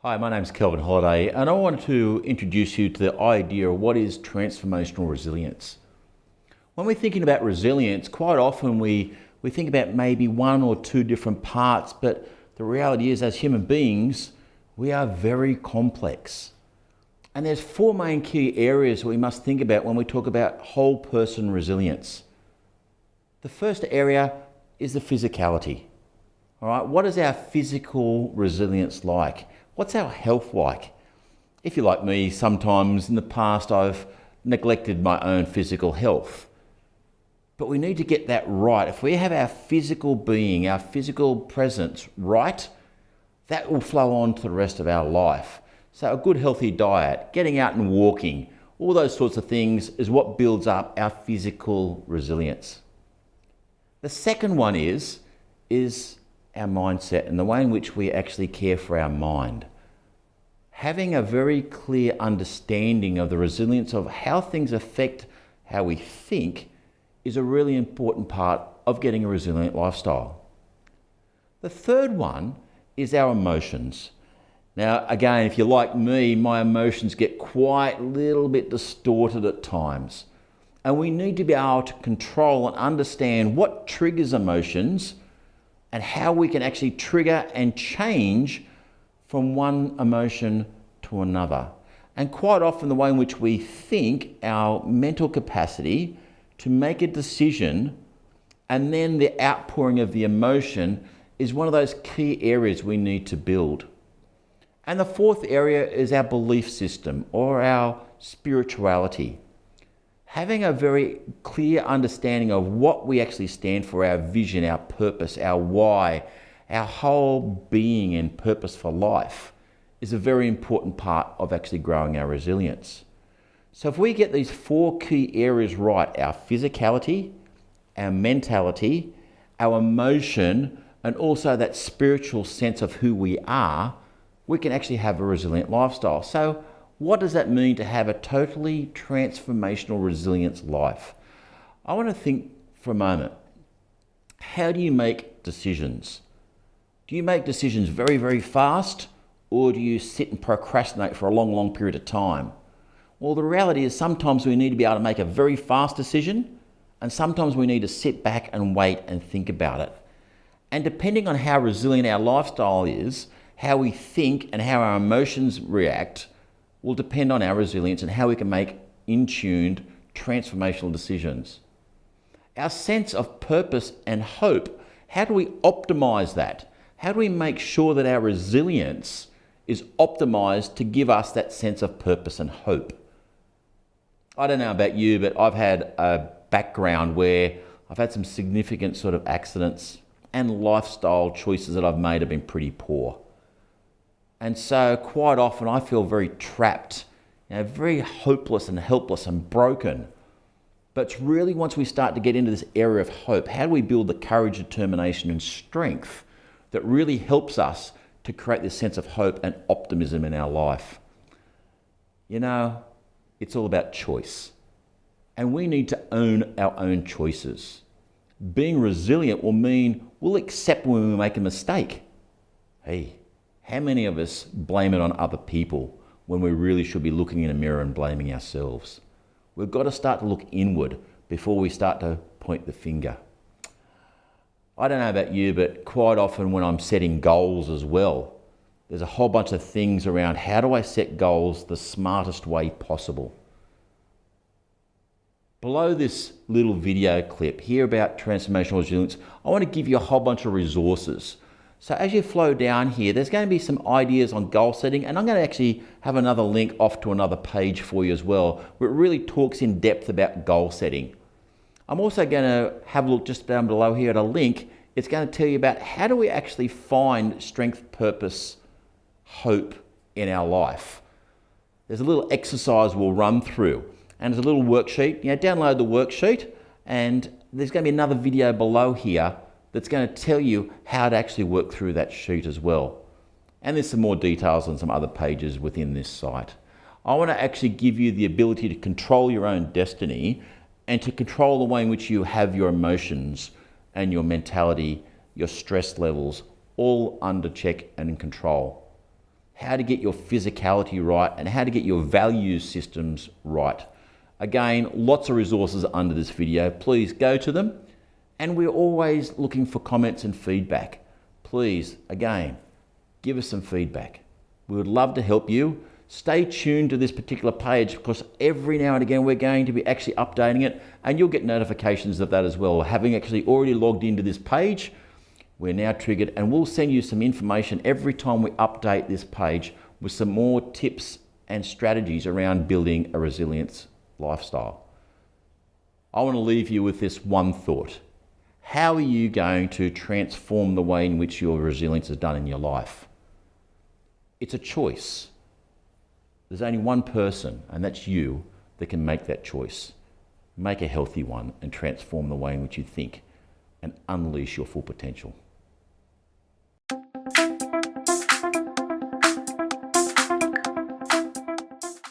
Hi, my name's Kelvin Holliday, and I wanted to introduce you to the idea of what is transformational resilience. When we're thinking about resilience, quite often we think about maybe one or two different parts, but the reality is, as human beings, we are very complex. And there's four main key areas we must think about when we talk about whole person resilience. The first area is the physicality. All right, what is our physical resilience like? What's our health like? If you're like me, sometimes in the past I've neglected my own physical health. But we need to get that right. If we have our physical being, our physical presence right, that will flow on to the rest of our life. So a good healthy diet, getting out and walking, all those sorts of things is what builds up our physical resilience. The second one is our mindset and the way in which we actually care for our mind. Having a very clear understanding of the resilience of how things affect how we think is a really important part of getting a resilient lifestyle. The third one is our emotions. Now, again, if you're like me, my emotions get quite a little bit distorted at times. And we need to be able to control and understand what triggers emotions and how we can actually trigger and change from one emotion to another. And quite often the way in which we think, our mental capacity to make a decision and then the outpouring of the emotion is one of those key areas we need to build. And the fourth area is our belief system or our spirituality. Having a very clear understanding of what we actually stand for, our vision, our purpose, our why, our whole being and purpose for life is a very important part of actually growing our resilience. So if we get these four key areas right, our physicality, our mentality, our emotion, and also that spiritual sense of who we are, we can actually have a resilient lifestyle. So what does that mean to have a totally transformational resilience life? I want to think for a moment. How do you make decisions? Do you make decisions very, very fast, or do you sit and procrastinate for a long, long period of time? Well, the reality is sometimes we need to be able to make a very fast decision, and sometimes we need to sit back and wait and think about it. And depending on how resilient our lifestyle is, how we think and how our emotions react will depend on our resilience and how we can make in-tuned transformational decisions. Our sense of purpose and hope, how do we optimize that? How do we make sure that our resilience is optimized to give us that sense of purpose and hope? I don't know about you, but I've had a background where I've had some significant sort of accidents and lifestyle choices that I've made have been pretty poor. And so quite often I feel very trapped, very hopeless and helpless and broken. But it's really once we start to get into this area of hope, how do we build the courage, determination and strength that really helps us to create this sense of hope and optimism in our life? It's all about choice. And we need to own our own choices. Being resilient will mean we'll accept when we make a mistake. Hey, how many of us blame it on other people when we really should be looking in a mirror and blaming ourselves? We've got to start to look inward before we start to point the finger. I don't know about you, but quite often when I'm setting goals as well, there's a whole bunch of things around how do I set goals the smartest way possible. Below this little video clip here about transformational resilience, I want to give you a whole bunch of resources. So as you flow down here, there's going to be some ideas on goal setting, and I'm going to actually have another link off to another page for you as well, where it really talks in depth about goal setting. I'm also going to have a look just down below here at a link. It's going to tell you about how do we actually find strength, purpose, hope in our life. There's a little exercise we'll run through, and there's a little worksheet. Download the worksheet, and there's going to be another video below here that's going to tell you how to actually work through that sheet as well. And there's some more details on some other pages within this site. I want to actually give you the ability to control your own destiny and to control the way in which you have your emotions and your mentality, your stress levels, all under check and in control. how to get your physicality right, and how to get your value systems right. Again, lots of resources under this video. Please go to them. And we're always looking for comments and feedback. Please, again, give us some feedback. We would love to help you. Stay tuned to this particular page because every now and again we're going to be actually updating it, and you'll get notifications of that as well. Having actually already logged into this page, we're now triggered, and we'll send you some information every time we update this page with some more tips and strategies around building a resilience lifestyle. I want to leave you with this one thought. How are you going to transform the way in which your resilience is done in your life? It's a choice. There's only one person, and that's you, that can make that choice. Make a healthy one and transform the way in which you think and unleash your full potential.